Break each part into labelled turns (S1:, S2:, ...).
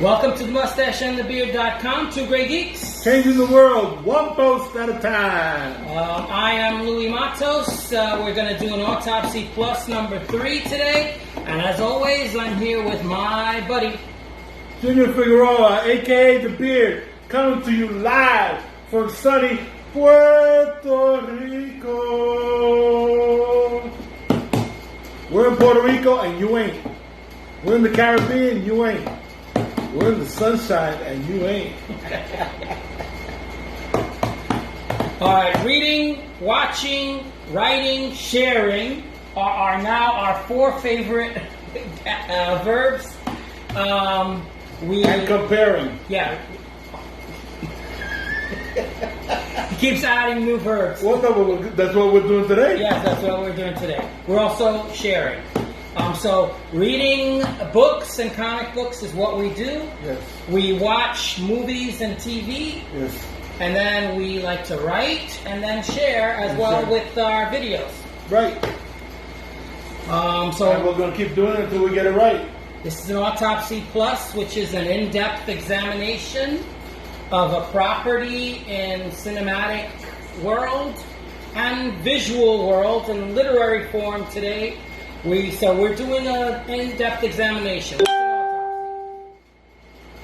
S1: Welcome to the Mustache and the Beard.com, two great geeks.
S2: Changing the world, one post at a time.
S1: I am Louis Matos. We're going to do an Autopsy Plus number 3 today. And as always, I'm here with my buddy,
S2: Junior Figueroa, a.k.a. The Beard, coming to you live from sunny Puerto Rico. We're in Puerto Rico and you ain't. We're in the Caribbean, you ain't. We're in the sunshine and you ain't.
S1: All right, reading, watching, writing, sharing are now our 4 favorite verbs.
S2: And comparing.
S1: Yeah. He keeps adding new verbs.
S2: Well, that's what we're doing today.
S1: Yes, that's what we're doing today. We're also sharing. So reading books and comic books is what we do.
S2: Yes.
S1: We watch movies and TV.
S2: Yes.
S1: And then we like to write and then share as well with our videos.
S2: Right.
S1: So
S2: and we're going to keep doing it until we get it right.
S1: This is an Autopsy Plus, which is an in-depth examination of a property in cinematic world and visual world in literary form today. We're doing an in-depth examination.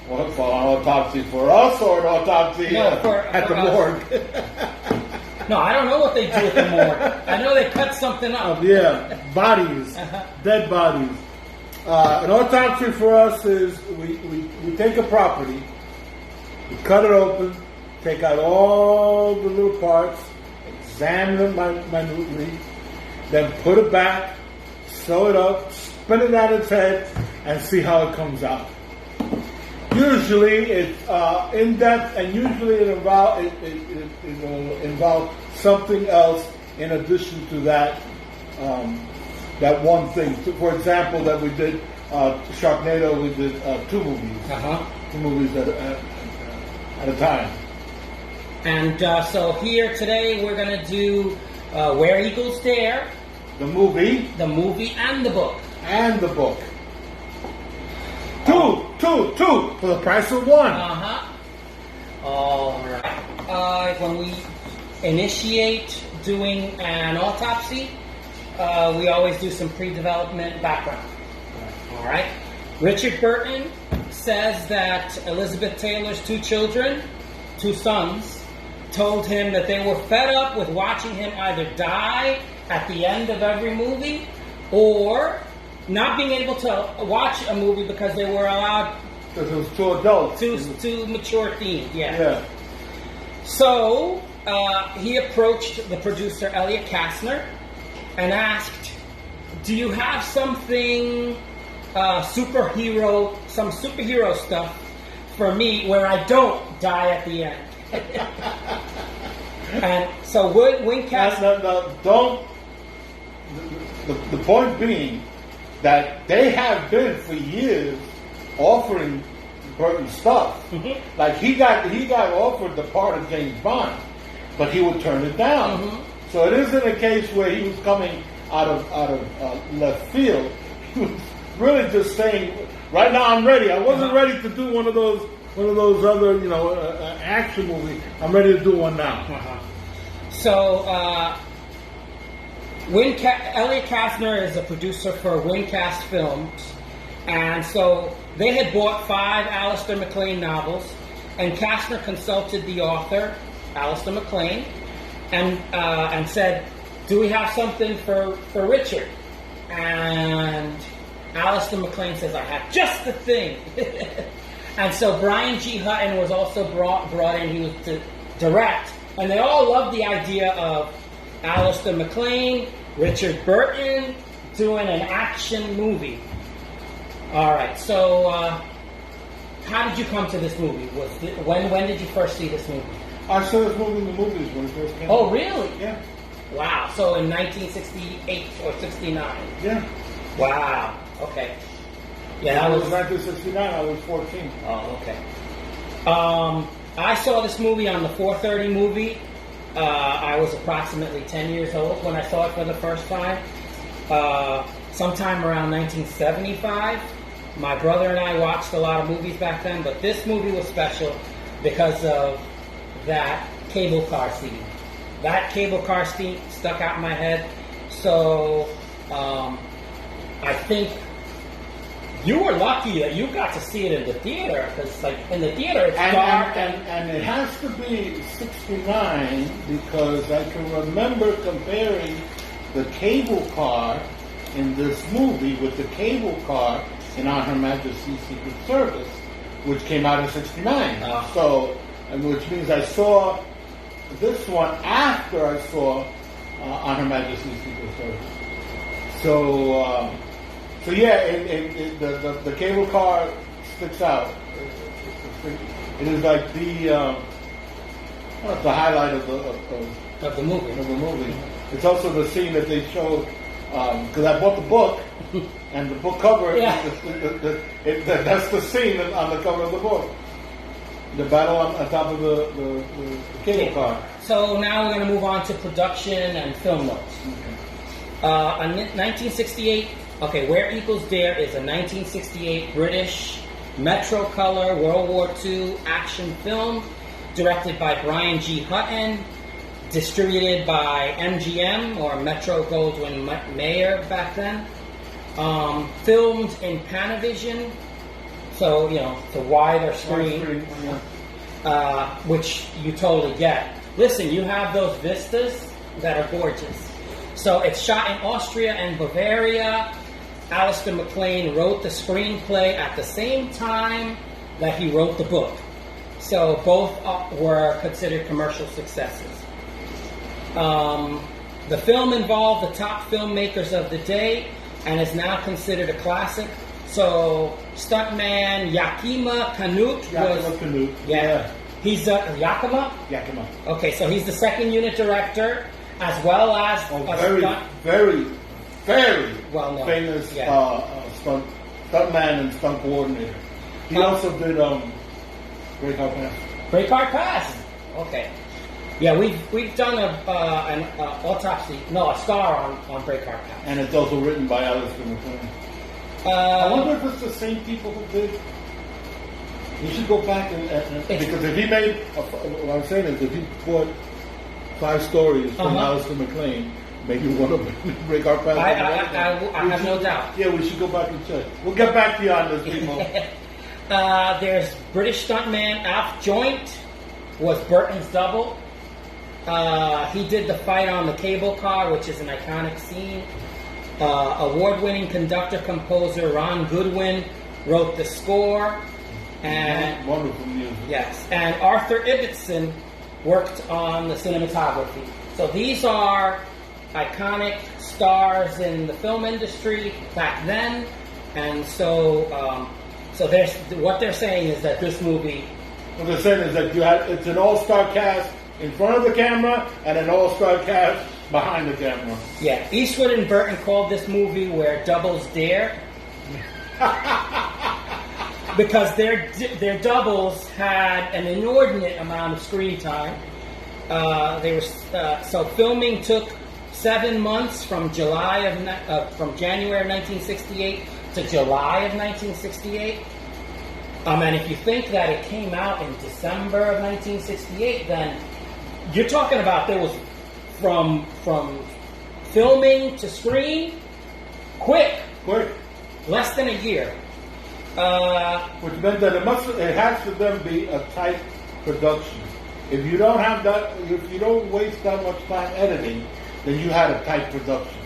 S2: What, for an autopsy for us or an autopsy at the morgue?
S1: No, I don't know what they do at the morgue. I know they cut something up.
S2: Yeah, bodies, dead bodies. An autopsy for us is we take a property, we cut it open, take out all the little parts, examine it minutely, then put it back, sew it up, spin it on its head, and see how it comes out. Usually it's in-depth, and usually it will involve something else in addition to that that one thing. For example, that we did Sharknado, we did 2 movies. 2 movies at a time.
S1: And so here today we're going to do Where Eagles Dare.
S2: The movie
S1: and the book.
S2: And the book. Two for the price of 1.
S1: All right. When we initiate doing an autopsy, we always do some pre-development background. All right. Richard Burton says that Elizabeth Taylor's 2 children, 2 sons, told him that they were fed up with watching him either die at the end of every movie or not being able to watch a movie because they were allowed...
S2: Because it was too adult.
S1: Too mature themed, yeah. So, he approached the producer, Elliot Kastner, and asked, do you have something, some superhero stuff for me where I don't die at the end? And so when Kastner...
S2: Don't... The point being that they have been for years offering Burton stuff. Like he got offered the part of James Bond, but he would turn it down. So it isn't a case where he was coming out of left field. He was really just saying, "Right now I'm ready. I wasn't ready to do one of those other action movies. I'm ready to do one now."
S1: So. Elliot Kastner is a producer for Wincast Films, and so they had bought 5 Alistair MacLean novels, and Kastner consulted the author, Alistair MacLean, and said, do we have something for Richard? And Alistair MacLean says, I have just the thing. And so Brian G. Hutton was also brought in. He was to direct, and they all loved the idea of Alistair MacLean, Richard Burton doing an action movie. All right. So, how did you come to this movie? When did you first see this movie?
S2: I saw this movie in the movies when it first came out.
S1: Oh, really?
S2: Yeah.
S1: Wow. So in 1968 or 69.
S2: Yeah.
S1: Wow. Okay. Yeah,
S2: that was 1969. I was 14.
S1: Oh, okay. I saw this movie on the 4:30 movie. I was approximately 10 years old when I saw it for the first time. Sometime around 1975. My brother and I watched a lot of movies back then, but this movie was special because of that cable car scene. That cable car scene stuck out in my head. So I think you were lucky that you got to see it in the theater, because like in the theater it's dark
S2: and it has to be 69 because I can remember comparing the cable car in this movie with the cable car in On Her Majesty's Secret Service, which came out in 69. So, and which means I saw this one after I saw On Her Majesty's Secret Service. So, so yeah, the cable car sticks out. It is like the highlight of
S1: the movie.
S2: Of the movie. It's also the scene that they showed because I bought the book, and the book cover.
S1: Yeah.
S2: That's the scene on the cover of the book. The battle on top of the cable car.
S1: So now we're going to move on to production and film notes.
S2: Okay.
S1: In 1968, okay, Where Eagles Dare is a 1968 British Metro Color World War II action film directed by Brian G. Hutton, distributed by MGM or Metro Goldwyn Mayer back then. Filmed in Panavision, so it's a wider screen, which you totally get. Listen, you have those vistas that are gorgeous. So it's shot in Austria and Bavaria. Alistair MacLean wrote the screenplay at the same time that he wrote the book. So both were considered commercial successes. The film involved the top filmmakers of the day and is now considered a classic. So stuntman Yakima Kanut was...
S2: Yeah.
S1: He's Yakima?
S2: Yakima.
S1: Okay, so he's the second unit director as well as
S2: very
S1: well-known,
S2: famous stuntman and stunt coordinator. He also did Great Car Pass.
S1: Great Car Pass. Okay. Yeah, we've done an autopsy, a star on Great Car Pass.
S2: And it's also written by Alistair MacLean. I wonder if it's the same people who did. You should go back and because if he made, what I'm saying is if he bought 5 stories from Alistair MacLean, maybe one of them Great Car Pass.
S1: I have no doubt.
S2: Yeah, we should go back and check. We'll get back to you on this, people.
S1: There's British stuntman Alf Joint was Burton's double. He did the fight on the cable car, which is an iconic scene. Award-winning conductor-composer Ron Goodwin wrote the score. And
S2: wonderful music.
S1: Yes, and Arthur Ibbotson worked on the cinematography. So these are iconic stars in the film industry back then, and so there's what they're saying is that this movie.
S2: What they're saying is that it's an all-star cast in front of the camera and an all-star cast behind the camera.
S1: Yeah, Eastwood and Burton called this movie Where Doubles Dare. Because their doubles had an inordinate amount of screen time. So filming took 7 months from January of 1968 to July of 1968. And if you think that it came out in December of 1968, then you're talking about there was from filming to screen, quick, less than a year.
S2: Which meant that it has to then be a tight production. If you don't have that, if you don't waste that much time editing, then you had a tight production.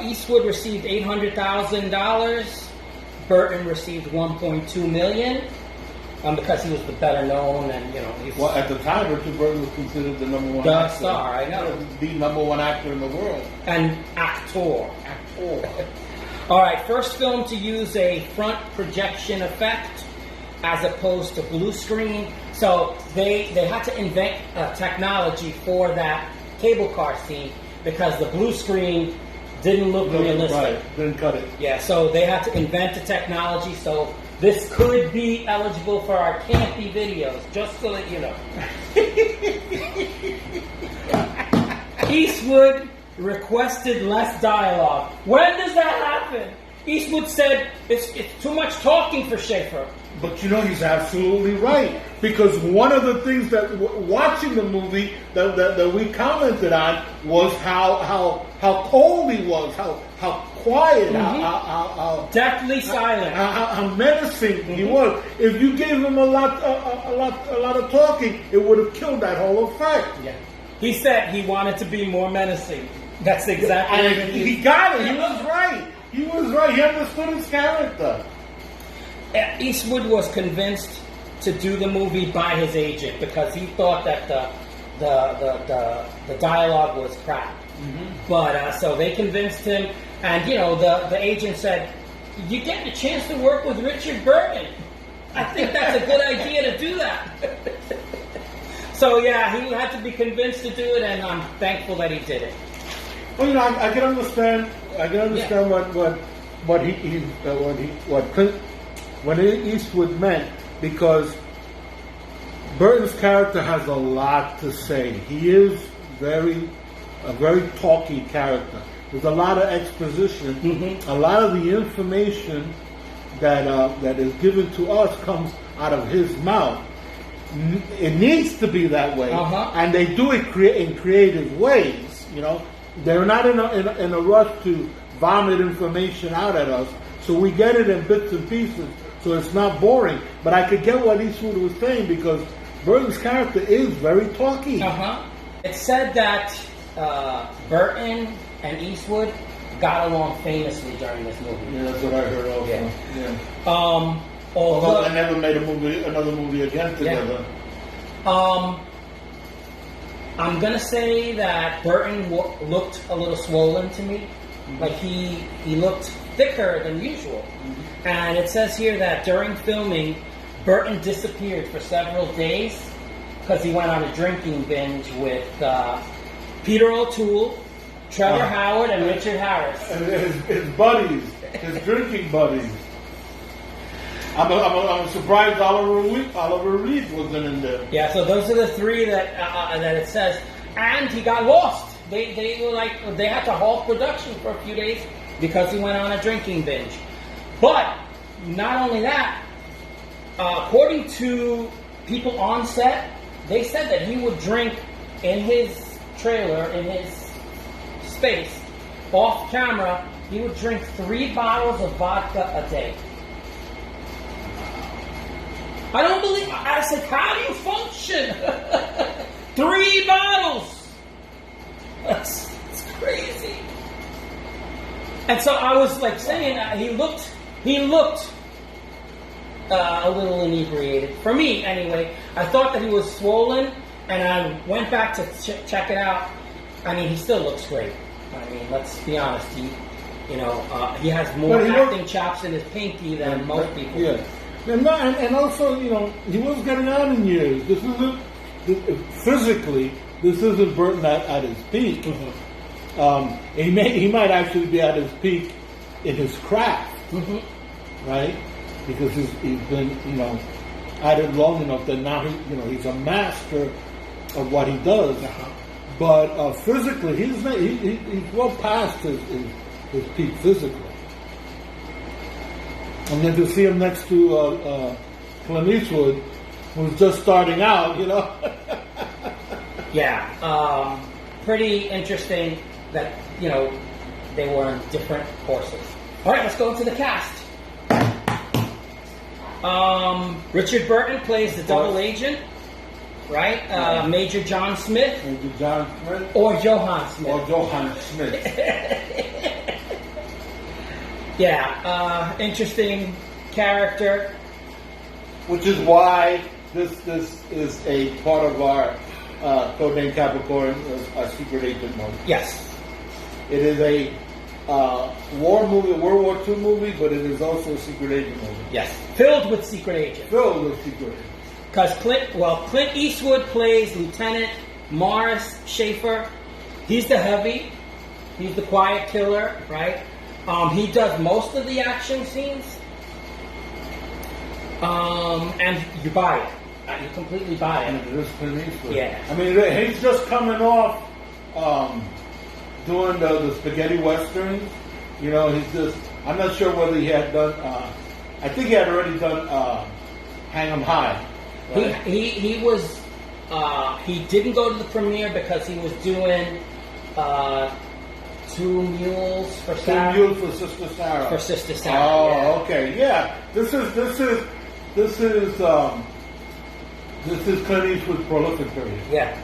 S1: Eastwood received $800,000. Burton received $1.2 million because he was the better known, and
S2: well, at the time, Richard Burton was considered the number one actor.
S1: Star. I know,
S2: the number one actor in the world,
S1: and actor. All right, first film to use a front projection effect as opposed to blue screen. So they had to invent technology for that cable car scene because the blue screen didn't look realistic.
S2: Right, didn't cut it.
S1: Yeah, so they had to invent the technology. So this could be eligible for our campy videos, just so that you know. Eastwood requested less dialogue. When does that happen? Eastwood said it's too much talking for Schaefer.
S2: But you know, he's absolutely right. Because one of the things that watching the movie that we commented on was how cold he was, how quiet, how
S1: deathly silent,
S2: how menacing he was. If you gave him a lot of talking, it would have killed that whole effect.
S1: Yeah. He said he wanted to be more menacing. That's exactly what
S2: he got it. He was right. He was right. He understood his character.
S1: Eastwood was convinced to do the movie by his agent because he thought that the dialogue was crap. But so they convinced him, and you know the agent said, "You're getting a chance to work with Richard Burton. I think that's a good idea to do that." So yeah, he had to be convinced to do it, and I'm thankful that he did it.
S2: Well, you know, I can understand. What Eastwood meant, because Burton's character has a lot to say. He is a very talky character. There's a lot of exposition. A lot of the information that is given to us comes out of his mouth. It needs to be that way, and they do it in creative ways. You know, they're not in a rush to vomit information out at us, so we get it in bits and pieces. So it's not boring, but I could get what Eastwood was saying because Burton's character is very talky.
S1: It said that Burton and Eastwood got along famously during this movie.
S2: Yeah, that's what I heard also.
S1: Yeah.
S2: Although they never made another movie again together.
S1: Yeah. I'm gonna say that Burton looked a little swollen to me. Like he looked thicker than usual. And it says here that during filming, Burton disappeared for several days because he went on a drinking binge with Peter O'Toole, Trevor Howard, and Richard Harris.
S2: And his buddies, his drinking buddies. I'm surprised Oliver Reed wasn't in there.
S1: Yeah, so those are the three that it says. And he got lost. They were like, they had to halt production for a few days because he went on a drinking binge. But not only that, according to people on set, they said that he would drink in his trailer, in his space, off camera. He would drink 3 bottles of vodka a day. I don't believe. I said, how do you function? 3 bottles. That's crazy. And so I was like saying, he looked a little inebriated. For me, anyway. I thought that he was swollen, and I went back to check it out. I mean, he still looks great. I mean, let's be honest. He has more acting chops in his pinky than most people.
S2: Yeah. And also, you know, he was getting on in years. This isn't physically. This isn't Burton at his peak. He might actually be at his peak in his craft, right? Because he's been, you know, at it long enough that now he's a master of what he does. But physically, he's well past his peak physically. And then to see him next to Clint Eastwood, who's just starting out, you know.
S1: Yeah, pretty interesting that, you know, they were on different horses. All right, let's go into the cast. Richard Burton plays the double agent, right? Major John Smith.
S2: Major John Smith.
S1: Or Johann Smith.
S2: Or Johann Smith.
S1: Yeah, interesting character.
S2: Which is why this is a part of our Codename Capricorn, our secret agent movie.
S1: Yes.
S2: It is a war movie, World War II movie, but it is also a secret agent movie.
S1: Yes. Filled with secret agents.
S2: Filled with secret agents.
S1: Because Clint Eastwood plays Lieutenant Morris Schaefer. He's the heavy. He's the quiet killer, right? He does most of the action scenes. And you buy it. You completely buy it.
S2: It is Clint Eastwood.
S1: Yeah.
S2: I mean, he's just coming off doing the spaghetti westerns. You know, he's just I'm not sure whether he had done. I think he had already done Hang 'Em High. Right?
S1: He was. He didn't go to the premiere because he was doing Two Mules for Sarah.
S2: 2 Mules for Sister Sarah.
S1: For Sister Sarah.
S2: Oh,
S1: yeah.
S2: okay, yeah. This is Clint Eastwood's prolific period.
S1: Yeah.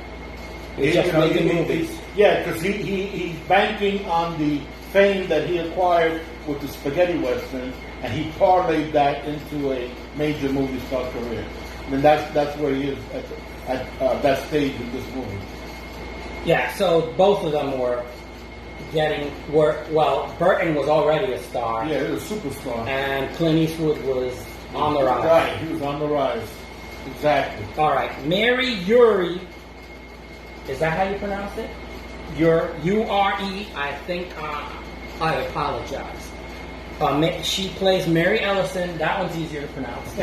S1: He's just making movies.
S2: Because he's banking on the fame that he acquired with the spaghetti western, and he parlayed that into a major movie star career. And that's where he is at that stage in this movie.
S1: Yeah, so both of them were Burton was already a star.
S2: Yeah, he was a superstar.
S1: And Clint Eastwood was on the rise.
S2: Right, he was on the rise. Exactly.
S1: All right, Mary Ure. Is that how you pronounce it? U-R-E. I think. I apologize. She plays Mary Ellison. That one's easier to pronounce.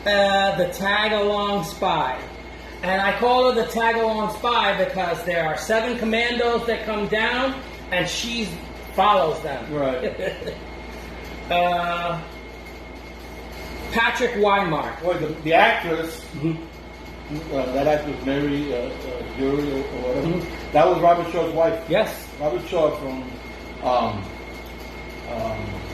S1: The tag-along spy. And I call her the tag-along spy because there are 7 commandos that come down, and she follows them.
S2: Right.
S1: Patrick Weimar.
S2: Boy, the actress, that actress Mary Ure or whatever, that was Robert Shaw's wife.
S1: Yes.
S2: Robert Shaw from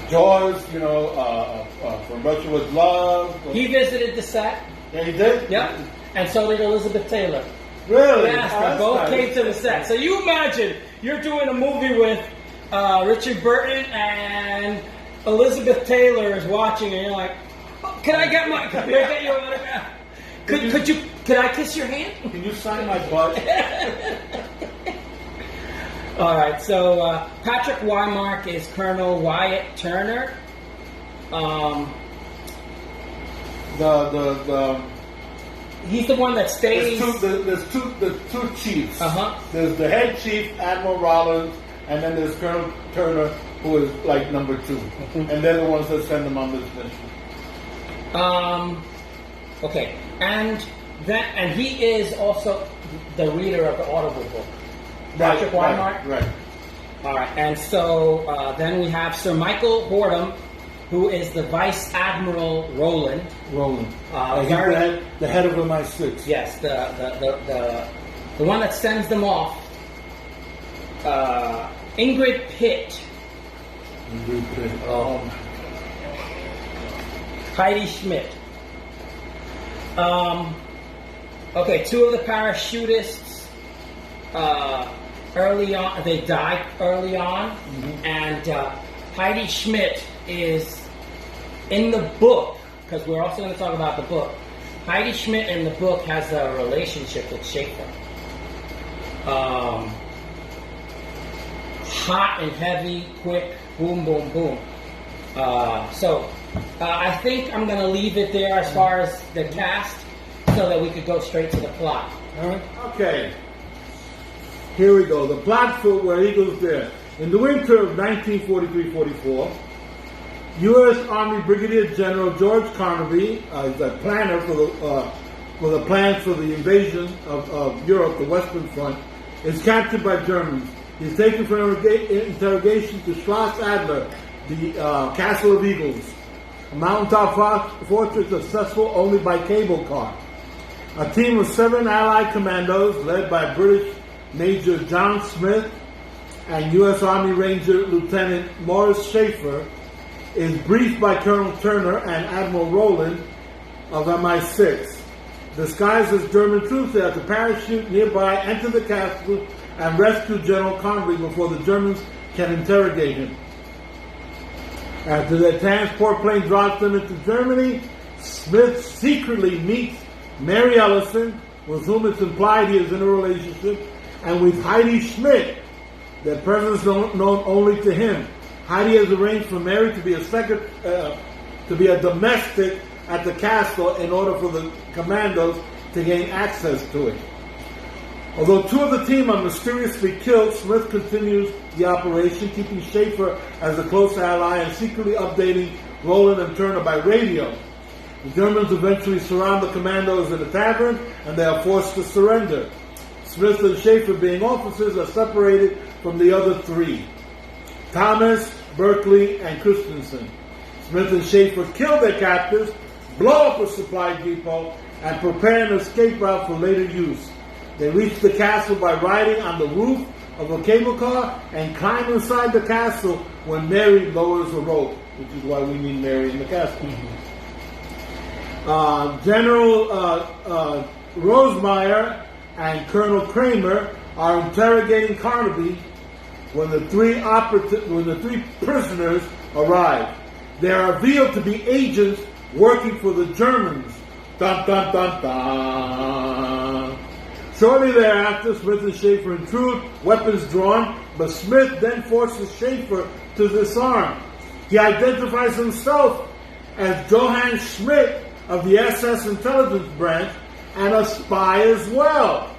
S2: Jaws, from Russia with Love.
S1: He visited the set.
S2: Yeah, he did?
S1: Yep. And so did Elizabeth Taylor.
S2: Really?
S1: Yes, they both came to the set. So you imagine you're doing a movie with Richard Burton and Elizabeth Taylor is watching, and you're like, can I get your autograph? Could I kiss your hand?
S2: Can you sign my butt?
S1: All right. So Patrick Weimar is Colonel Wyatt Turner. He's the one that stays.
S2: There's two chiefs.
S1: Uh-huh.
S2: There's the head chief, Admiral Rollins, and then there's Colonel Turner, who is like number 2. And they're the ones that send them on this mission.
S1: Okay. And he is also the reader of the Audible book. Patrick Weimar?
S2: Right.
S1: All right. And so then we have Sir Michael Boredom, who is the Vice Admiral Roland.
S2: He's the head of MI6.
S1: Yes, the one that sends them off. Ingrid Pitt. Heidi Schmidt. Okay, 2 of the parachutists. Early on, they died early on, and Heidi Schmidt is in the book, because we're also going to talk about the book. Heidi Schmidt in the book has a relationship with Schaefer. Hot and heavy, quick, boom, boom, boom. So I think I'm going to leave it there as far as the cast, so that we could go straight to the plot.
S2: All right. Okay. Here we go. The plot for Where Eagles Dare. In the winter of 1943-44, U.S. Army Brigadier General George Carnaby, the planner for the plans for the invasion of Europe, the Western Front, is captured by Germans. He's taken for interrogation to Schloss Adler, the Castle of Eagles, a mountaintop fortress accessible only by cable car. A team of 7 Allied commandos, led by British Major John Smith and U.S. Army Ranger Lieutenant Morris Schaefer, is briefed by Colonel Turner and Admiral Roland of MI6. Disguised as German troops, they have to parachute nearby, enter the castle, and rescue General Conway before the Germans can interrogate him. After their transport plane drops them into Germany, Smith secretly meets Mary Ellison, with whom it's implied he is in a relationship, and with Heidi Schmidt, their presence known only to him. Heidi has arranged for Mary to be a domestic at the castle in order for the commandos to gain access to it. Although 2 of the team are mysteriously killed, Smith continues the operation, keeping Schaefer as a close ally and secretly updating Roland and Turner by radio. The Germans eventually surround the commandos in a tavern, and they are forced to surrender. Smith and Schaefer, being officers, are separated from the other 3. Thomas, Berkeley, and Christensen. Smith and Schaefer kill their captors, blow up a supply depot, and prepare an escape route for later use. They reach the castle by riding on the roof of a cable car and climb inside the castle when Mary lowers a rope, which is why we need Mary in the castle. General Rosemeyer and Colonel Kramer are interrogating Carnaby when the three prisoners arrive. They are revealed to be agents working for the Germans. Dun, dun, dun, dun. Shortly thereafter, Smith and Schaefer intrude, weapons drawn, but Smith then forces Schaefer to disarm. He identifies himself as Johann Schmidt of the SS intelligence branch and a spy as well.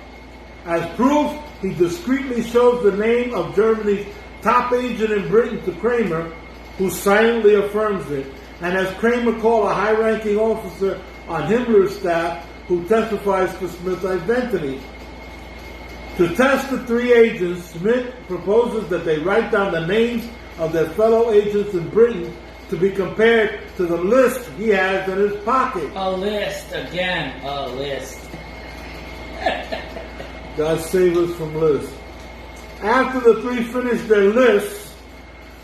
S2: As proof, he discreetly shows the name of Germany's top agent in Britain to Kramer, who silently affirms it, and has Kramer call a high-ranking officer on Himmler's staff who testifies to Smith's identity. To test the three agents, Smith proposes that they write down the names of their fellow agents in Britain to be compared to the list he has in his pocket.
S1: A list, again, a list.
S2: God save us from lists. After the three finish their lists,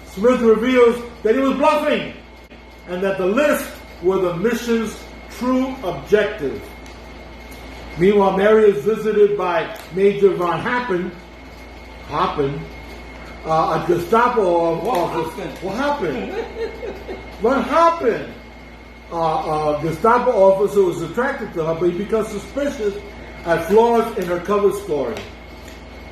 S2: Smith reveals that he was bluffing and that the lists were the mission's true objective. Meanwhile, Mary is visited by Major von Happen, a Gestapo officer. What happened? What happened? A Gestapo officer was attracted to her, but he becomes suspicious at flaws in her cover story.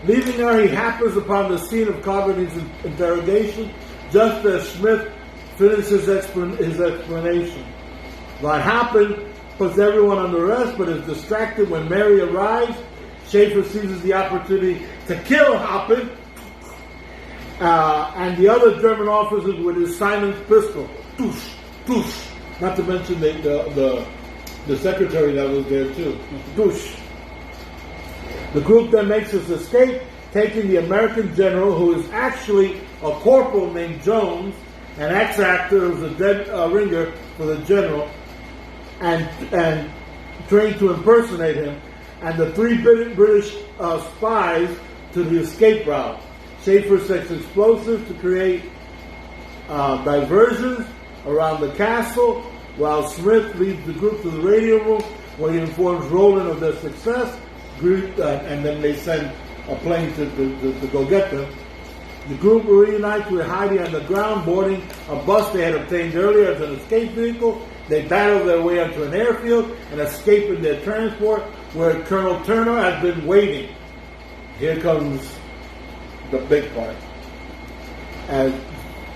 S2: Leaving her, he happens upon the scene of Carnaby's interrogation, just as Smith finishes his explanation. Von Happen puts everyone under arrest, but is distracted when Mary arrives. Schaefer seizes the opportunity to kill Happen and the other German officers with his silenced pistol. Tush, tush. Not to mention the secretary that was there too. Tush. The group then makes its escape, taking the American general, who is actually a corporal named Jones, an ex-actor who's a dead ringer for the general, and trained to impersonate him, and the three British spies to the escape route. Schaefer sets explosives to create diversions around the castle, while Smith leads the group to the radio room, where he informs Roland of their success, and then they send a plane to go get them. The group reunites with Heidi on the ground, boarding a bus they had obtained earlier as an escape vehicle. They battle their way onto an airfield and escape in their transport, where Colonel Turner has been waiting. Here comes the big part.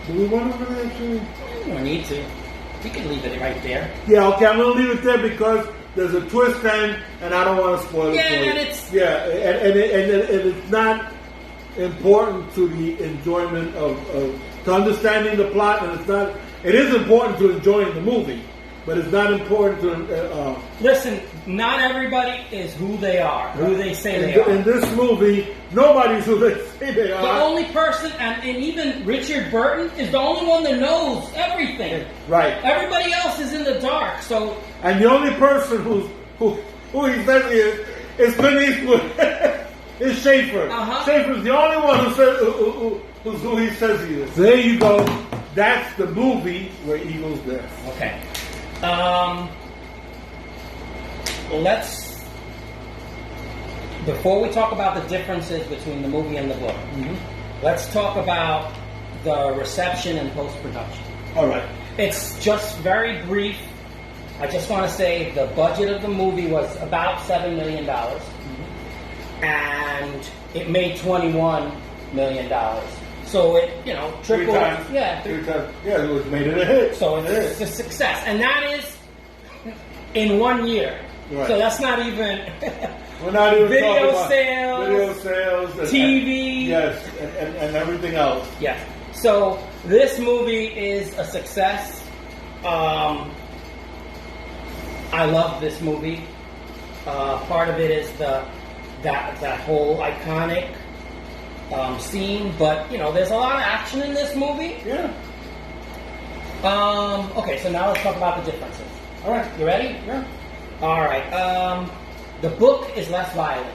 S2: Do we want to really actually?
S1: You don't need to. You can leave it right there.
S2: Yeah, okay, I'm going to leave it there because there's a twist end, and I don't want to spoil it for you.
S1: And it's...
S2: Yeah, and it's not important to the enjoyment to understanding the plot, and it is important to enjoying the movie, but it's not important to...
S1: Listen, not everybody is who they are, who they say they are.
S2: In this movie, nobody's who they say they are.
S1: The only person, and even Richard Burton, is the only one that knows everything.
S2: Right.
S1: Everybody else is in the dark, so...
S2: And the only person who he says he is Clint Eastwood. Is Schaefer. Schaefer's the only one who's who he says he is. There you go. That's the movie where Eagles Death.
S1: Okay. Before we talk about the differences between the movie and the book, let's talk about the reception and post-production.
S2: All right.
S1: It's just very brief. I just want to say the budget of the movie was about $7 million. And it made $21 million. So it, tripled.
S2: Three times. Yeah, it made it a hit.
S1: So it's a success. And that is in 1 year.
S2: Right.
S1: So that's not even...
S2: We're not even
S1: video
S2: talking about
S1: sales,
S2: video sales,
S1: TV.
S2: And everything else.
S1: Yes. So this movie is a success. I love this movie. Part of it is that whole iconic scene, but there's a lot of action in this movie.
S2: Yeah.
S1: Okay, so now let's talk about the differences.
S2: All right.
S1: You ready?
S2: Yeah.
S1: All right. The book is less violent,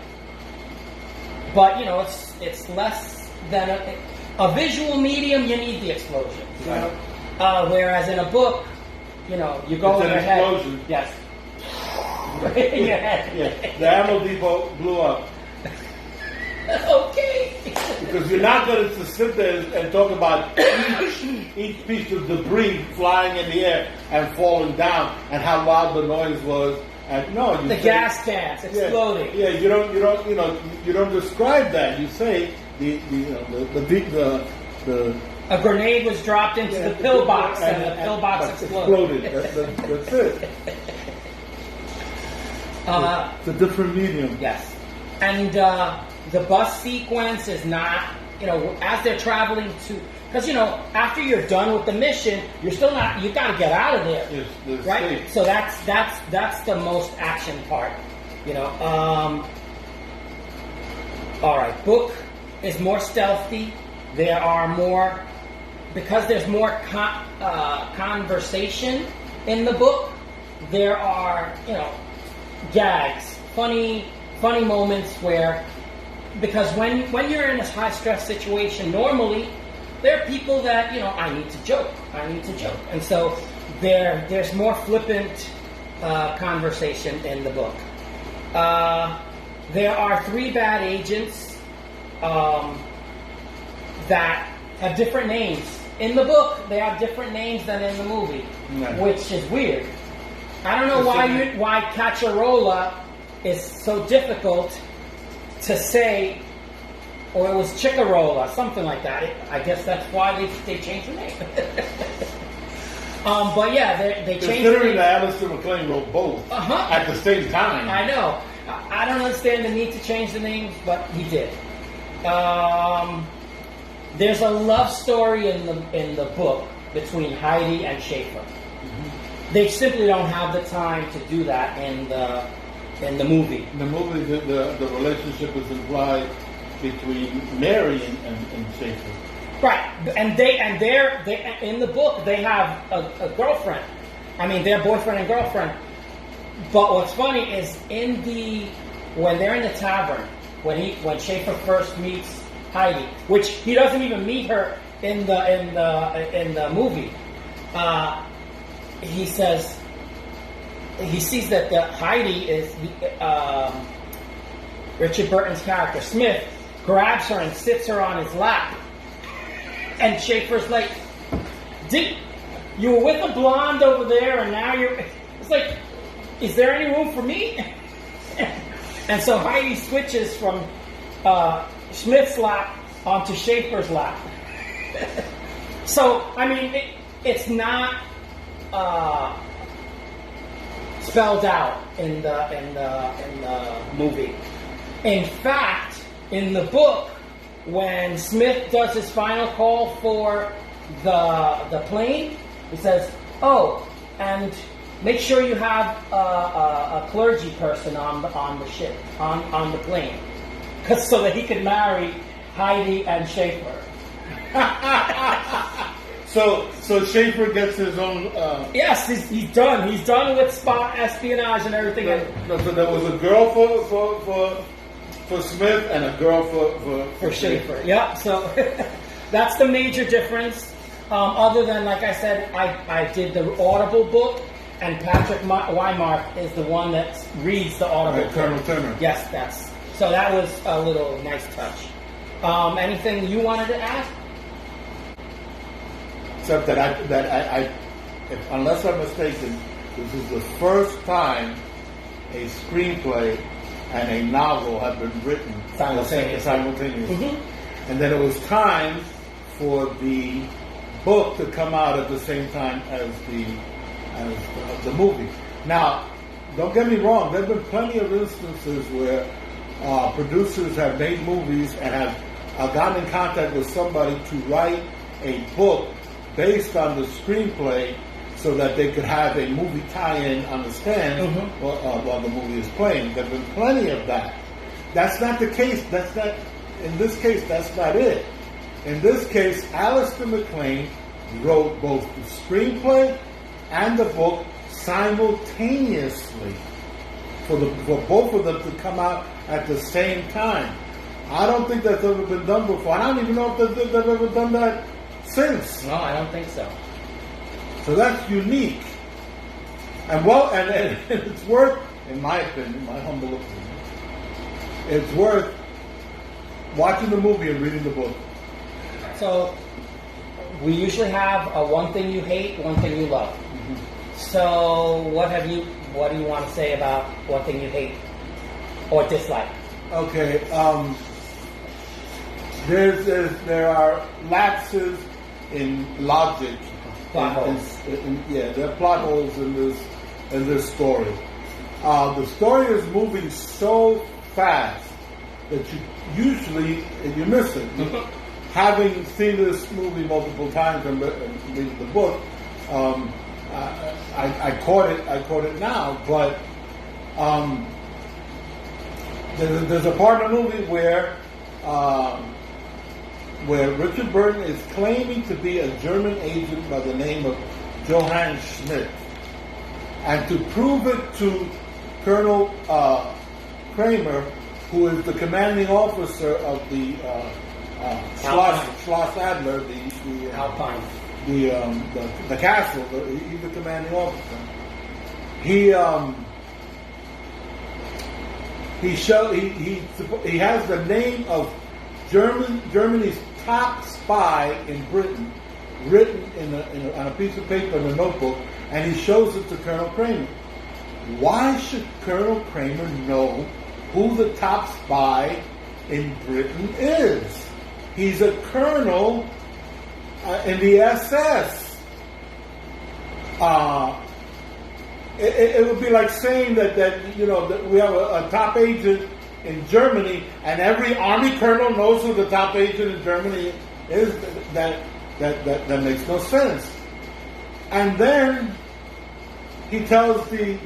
S1: but it's less than a visual medium. You need the explosions.
S2: Right.
S1: Whereas in a book, you go
S2: It's
S1: in
S2: an
S1: your head.
S2: explosion.
S1: Yes. Right in your head.
S2: Yeah. The Ammo Depot blew up.
S1: Okay.
S2: Because you're not going to sit there and talk about each piece of debris flying in the air and falling down and how loud the noise was. And no, you
S1: The
S2: say,
S1: gas cans exploding.
S2: Yeah, you don't describe that. You say the
S1: A grenade was dropped into the pillbox and the pillbox exploded.
S2: That's it. It's a different medium.
S1: Yes. And the bus sequence is not, as they're traveling to, because, after you're done with the mission, you're still not, you got to get out of there.
S2: Yes,
S1: right?
S2: safe.
S1: So that's the most action part, All right, book is more stealthy. There are more, because there's more conversation in the book, there are, gags, funny moments where, because when you're in a high stress situation, normally there are people that I need to joke, and so there's more flippant conversation in the book. There are 3 bad agents that have different names. In the book, they have different names than in the movie, which is weird. I don't know why Cacciarola is so difficult to say, or it was Chicarola, something like that. I guess that's why they changed the name. But yeah, they changed the
S2: Considering
S1: name.
S2: that Alistair McLean wrote both at the same time.
S1: I know. I don't understand the need to change the names, but he did. There's a love story in the book between Heidi and Schaefer. Mm-hmm. They simply don't have the time to do that in the movie.
S2: In the movie, the relationship is implied between Mary and Schaefer.
S1: Right, and they in the book they have a girlfriend. I mean, they're boyfriend and girlfriend. But what's funny is when they're in the tavern, when Schaefer first meets Heidi, which he doesn't even meet her in the movie. He says he sees that Heidi is Richard Burton's character Smith grabs her and sits her on his lap, and Schaefer's like, you were with a blonde over there, and now you're. It's like, is there any room for me? And so Heidi switches from Smith's lap onto Schaefer's lap. So I mean, it's not spelled out in the movie. In fact, in the book, when Smith does his final call for the plane, he says, "Oh, and make sure you have a clergy person on the ship, on the plane, so that he can marry Heidi and Schaefer."
S2: So Schaefer gets his own.
S1: Yes, he's done. He's done with espionage and everything.
S2: So there was a girl for Smith and a girl
S1: for Schaefer. Yeah. So that's the major difference. Other than, like I said, I did the Audible book, and Patrick Weimark is the one that reads the Audible book.
S2: Colonel Turner.
S1: Yes, that was a little nice touch. Anything you wanted to add?
S2: Except that I unless I'm mistaken, this is the first time a screenplay and a novel have been written simultaneously. Mm-hmm. And then it was time for the book to come out at the same time as the movie. Now, don't get me wrong, there have been plenty of instances where producers have made movies and have gotten in contact with somebody to write a book based on the screenplay so that they could have a movie tie-in on the stand while the movie is playing. There have been plenty of that. That's not the case. in this case, that's not it. In this case, Alistair McLean wrote both the screenplay and the book simultaneously for both of them to come out at the same time. I don't think that's ever been done before. I don't even know if they've ever done that since.
S1: No, I don't think so.
S2: So that's unique. And and it's worth, in my opinion, my humble opinion, it's worth watching the movie and reading the book.
S1: So we usually have a one thing you hate, one thing you love. Mm-hmm. So what do you want to say about one thing you hate or dislike?
S2: Okay, there are lapses in logic.
S1: Plot holes.
S2: There are plot holes in this story. The story is moving so fast that you miss it. Having seen this movie multiple times and reading the book, I caught it now. But there's a part of the movie where Richard Burton is claiming to be a German agent by the name of Johann Schmidt, and to prove it to Colonel Kramer, who is the commanding officer of the Schloss Adler, the
S1: Alpine,
S2: the castle. He's the commanding officer. He has the name of Germany's top spy in Britain written on a piece of paper in a notebook, and he shows it to Colonel Kramer. Why should Colonel Kramer know who the top spy in Britain is? He's a colonel in the SS. It would be like saying that we have a top agent in Germany, and every army colonel knows who the top agent in Germany is. That makes no sense. And then he tells the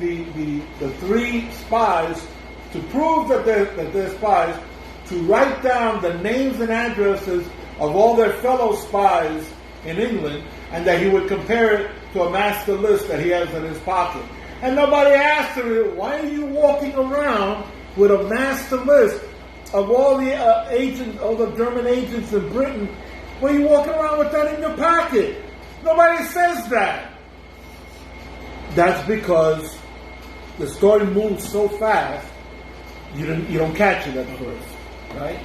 S2: three spies, to prove that they're spies, to write down the names and addresses of all their fellow spies in England, and that he would compare it to a master list that he has in his pocket. And nobody asked him, why are you walking around with a master list of all the German agents in Britain? Why are you walking around with that in your pocket? Nobody says that. That's because the story moves so fast, you don't catch it at first, right?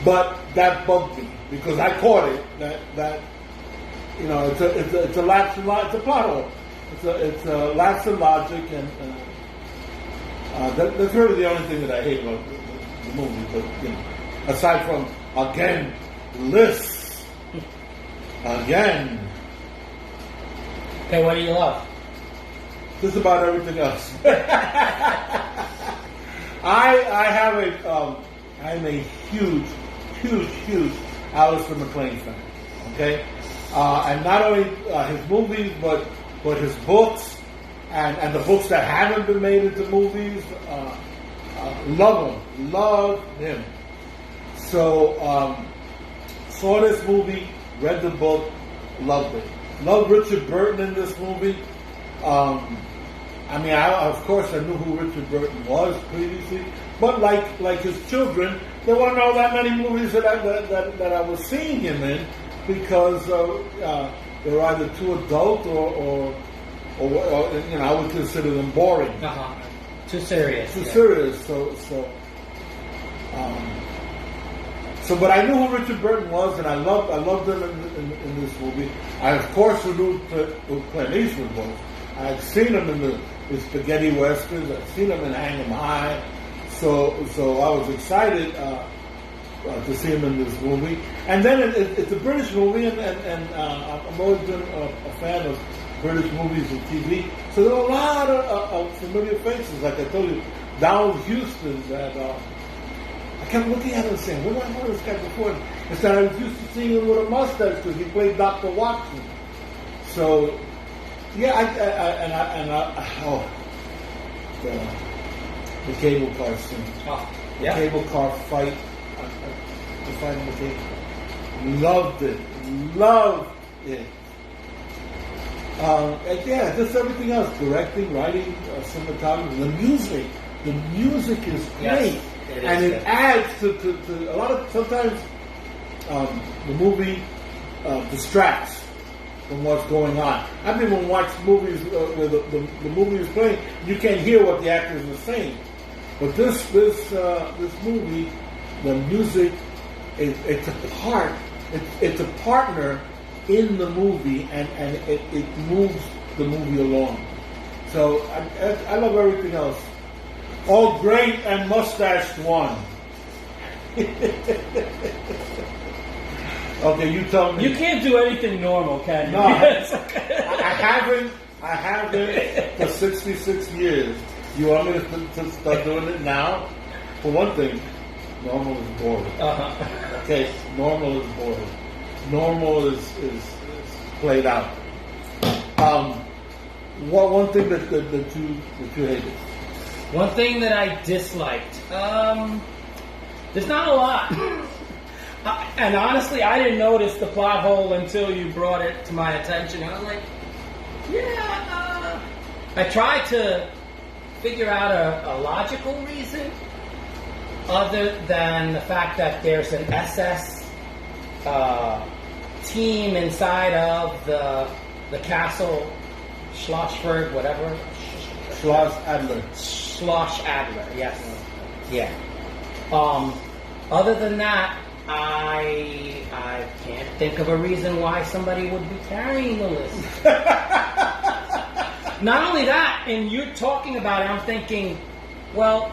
S2: But that bugged me because I caught it. That it's a lapse in logic. It's a plot hole. It's a lapse in logic, and that's really the only thing that I hate about the movie. But aside from lists again.
S1: Okay, what do you love?
S2: Just about everything else. I'm a huge Alistair McLean fan. Okay, and not only his movies, but his books and the books that haven't been made into movies. Love him. So saw this movie, read the book, loved it. Loved Richard Burton in this movie. Of course I knew who Richard Burton was previously, but like his children, there weren't all that many movies that I was seeing him in, because they were either too adult or I would consider them boring.
S1: Too serious.
S2: Serious. But I knew who Richard Burton was, and I loved him in this movie. I of course knew who Clint Eastwood was. I had seen him in the spaghetti westerns. I'd seen him in Hang 'Em High. So I was excited to see him in this movie. And then it's a British movie, and I've always been a fan of British movies and TV. So there are a lot of familiar faces. Like I told you, Donald Houston, that I kept looking at him and saying, where did I know this guy before? Instead, I was used to seeing him with a mustache because he played Dr. Watson. So, yeah, the cable car scene.
S1: Yeah.
S2: The cable car fight. to find McCain. Loved it. Loved it. And yeah, just everything else. Directing, writing, cinematography, the music. The music is great.
S1: Yes, it is
S2: and it
S1: good.
S2: adds to a lot of, sometimes the movie distracts from what's going on. I've even watched movies where the movie is playing, you can't hear what the actors are saying. But this movie, the music, it's a part, it's a partner in the movie, and it moves the movie along. So I love everything else. All great, and Mustache won. Okay, you tell me.
S1: You can't do anything normal, can you?
S2: No, I haven't for 66 years. You want me to start doing it now? For one thing, normal is boring.
S1: Uh-huh.
S2: Okay, normal is boring. Normal is played out. One thing that you hated?
S1: One thing that I disliked. There's not a lot. And honestly, I didn't notice the plot hole until you brought it to my attention. I was like, yeah. I tried to figure out a logical reason other than the fact that there's an SS team inside of the castle, Schlossberg, whatever.
S2: Schloss Adler.
S1: Schloss Adler, yes. Yeah. Other than that, I can't think of a reason why somebody would be carrying the list. Not only that, and you're talking about it, I'm thinking, well,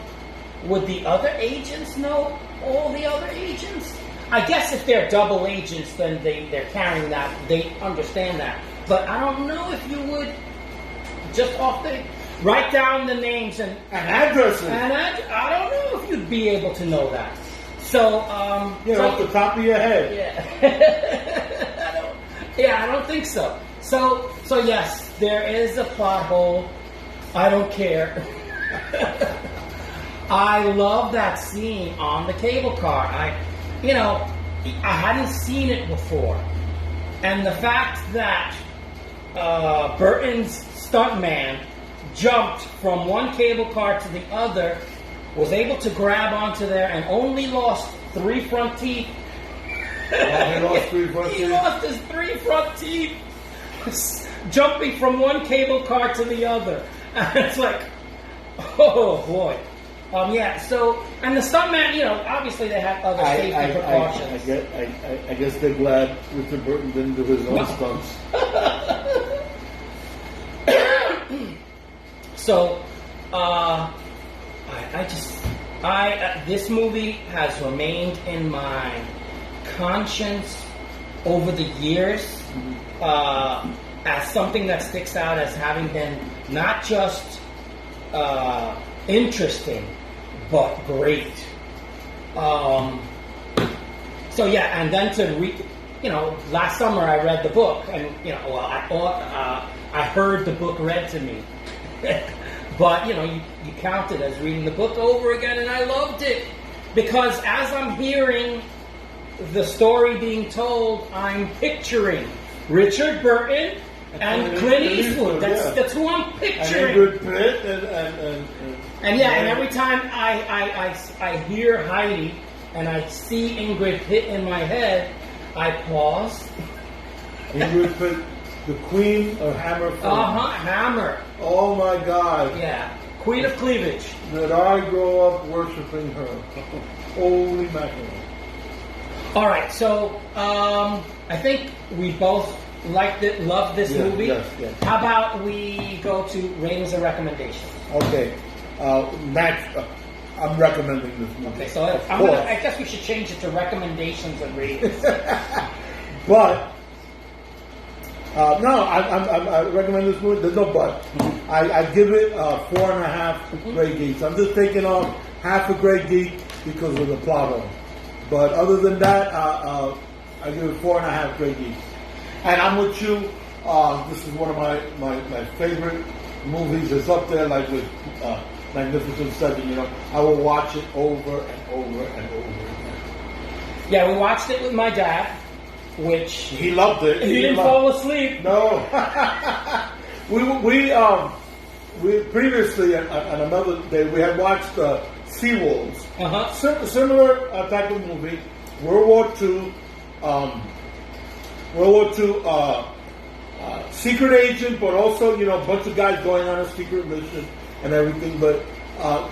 S1: would the other agents know all the other agents? I guess if they're double agents, then they're carrying that, they understand that. But I don't know if you would just off the... Write down the names and
S2: addresses.
S1: And I don't know if you'd be able to know that. So,
S2: off the top of your head.
S1: Yeah. I don't think so. So yes, there is a plot hole. I don't care. I love that scene on the cable car. I hadn't seen it before, and the fact that Burton's stuntman jumped from one cable car to the other, was able to grab onto there, and only lost 3 front teeth.
S2: He lost 3 front teeth?
S1: He lost his 3 front teeth jumping from one cable car to the other. And it's like, oh boy. So, and the stuntman, obviously they have other safety precautions.
S2: I guess they're glad Richard Burton didn't do his own stunts.
S1: So, this movie has remained in my conscience over the years as something that sticks out as having been not just interesting, but great. So yeah, and then to last summer I read the book, and I heard the book read to me. But you count it as reading the book over again, and I loved it because as I'm hearing the story being told, I'm picturing Richard Burton and Clint Eastwood. That's who I'm picturing.
S2: And Ingrid Pitt
S1: and every time I hear Heidi and I see Ingrid Pitt in my head, I pause.
S2: Ingrid Pitt, the Queen of Hammer film.
S1: Hammer.
S2: Oh my God.
S1: Yeah. Queen of Cleavage.
S2: Did I grow up worshiping her? Holy mackerel.
S1: All right, so I think we both loved this movie.
S2: Yes.
S1: How about we go to ratings and recommendations?
S2: Okay. Max, I'm recommending this movie.
S1: Okay, so I guess we should change it to recommendations and ratings.
S2: But no, I recommend this movie. There's no but. I give it 4.5 Grey Geeks. I'm just taking off half a Grey Geek because of the plot hole. But other than that, I give it 4.5 Grey Geeks. And I'm with you. This is one of my favorite movies. It's up there like with Magnificent Seven. I will watch it over and over and over again. Yeah.
S1: Yeah, we watched it with my dad, which
S2: He loved it.
S1: he didn't
S2: loved
S1: fall asleep.
S2: No. we previously on another day we had watched Seawolves. Similar type of movie, World War II. World War II. Secret agent, but also a bunch of guys going on a secret mission and everything. But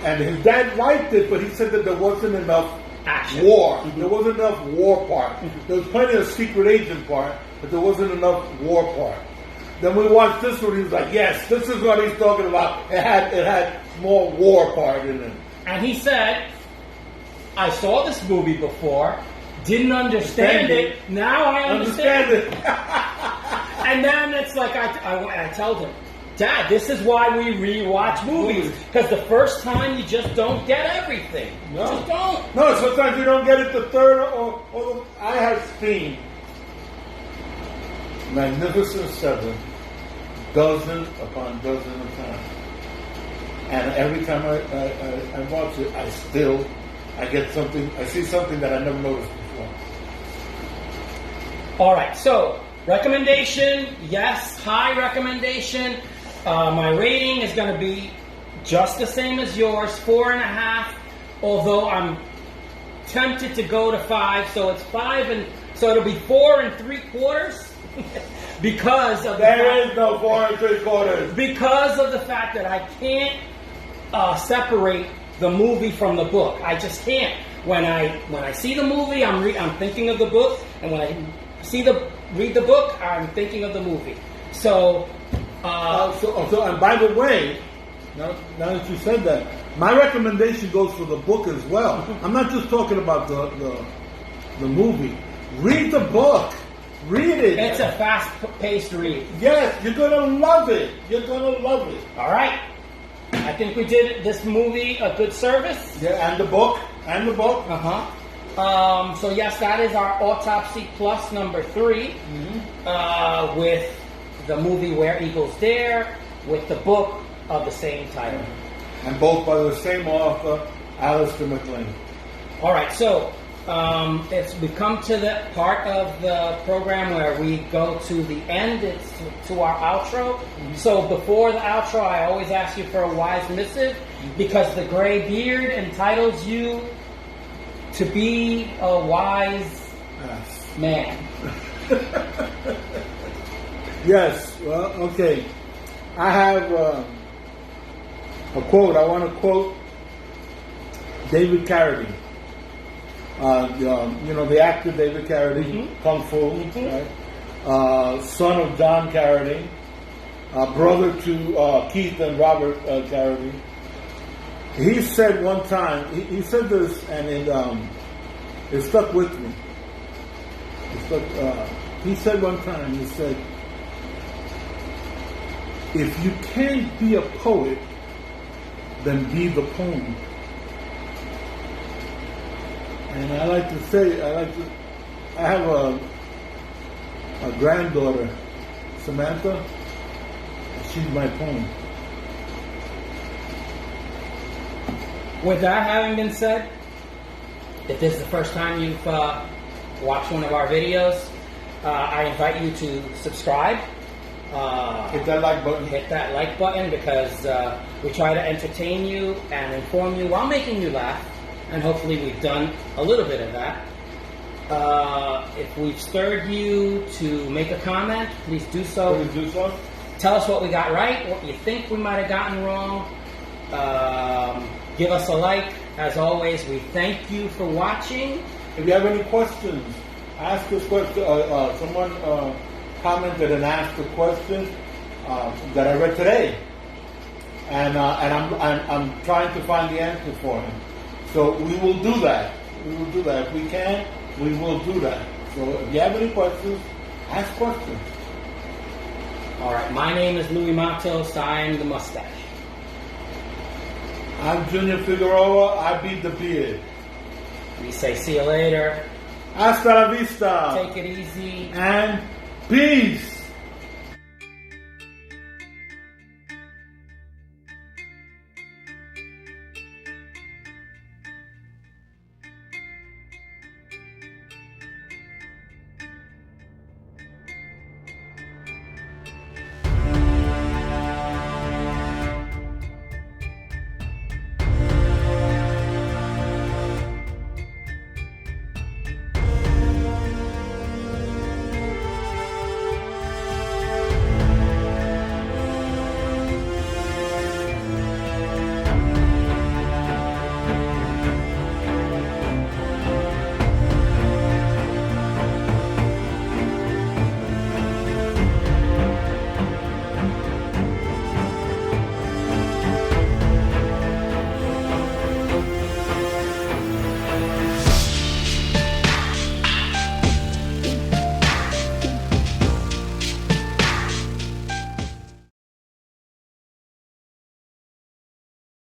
S2: and his dad liked it, but he said that there wasn't enough
S1: Action.
S2: war.
S1: Mm-hmm.
S2: There wasn't enough war part. There was plenty of secret agent part, but there wasn't enough war part. Then we watched this one. He was like, "Yes, this is what he's talking about. It had more war part in it."
S1: And he said, I saw this movie before, didn't understand it, now I understand it. And then it's like, I told him, Dad, this is why we rewatch movies, because the first time you just don't get everything.
S2: No.
S1: You just don't.
S2: No, sometimes you don't get it the third or I have seen Magnificent Seven dozen upon dozen of times. And every time I watch it, I get something, I see something that I never noticed before.
S1: All right, so recommendation, yes, high recommendation. My rating is going to be just the same as yours, 4.5. Although I'm tempted to go to 5, so it's 5, and so it'll be 4 3/4 because of
S2: There is no 4 3/4.
S1: because of the fact that I can't separate the movie from the book. I just can't. When I see the movie, I'm thinking of the book, and when I read the book, I'm thinking of the movie. So,
S2: and by the way, now that you said that, my recommendation goes for the book as well. I'm not just talking about the movie. Read the book. Read it.
S1: It's a fast-paced read.
S2: Yes, you're gonna love it. You're gonna love it.
S1: All right. I think we did this movie a good service.
S2: Yeah, and the book.
S1: So yes, that is our Autopsy Plus number 3, with the movie Where Eagles Dare, with the book of the same title.
S2: And both by the same author, Alistair MacLean.
S1: All right, so we've come to the part of the program where we go to the end. It's to our outro. So before the outro, I always ask you for a wise missive, because the gray beard entitles you to be a wise man.
S2: Yes, well, okay. I have a quote. I want to quote David Carradine. The actor David Carradine, Kung Fu, right? Son of John Carradine, brother to Keith and Robert Carradine. He said one time, he said this, and it stuck with me. He said one time, he said, if you can't be a poet, then be the poem. And I like to say, I have a granddaughter, Samantha. She's my poem.
S1: With that having been said, if this is the first time you've watched one of our videos, I invite you to subscribe.
S2: Hit that like button.
S1: Hit that like button, because we try to entertain you and inform you while making you laugh. And hopefully we've done a little bit of that. If we've stirred you to make a comment, please do so.
S2: Please do so.
S1: Tell us what we got right, what you think we might have gotten wrong. Give us a like. As always, we thank you for watching.
S2: If you have any questions, ask us questions. Someone commented and asked a question that I read today, and I'm trying to find the answer for him. So we will do that. We will do that. If we can, we will do that. So if you have any questions, ask questions.
S1: All right. My name is Louis Matos. I am the Mustache.
S2: I'm Junior Figueroa. I beat the beard.
S1: We say see you later.
S2: Hasta la vista.
S1: Take it easy.
S2: And peace.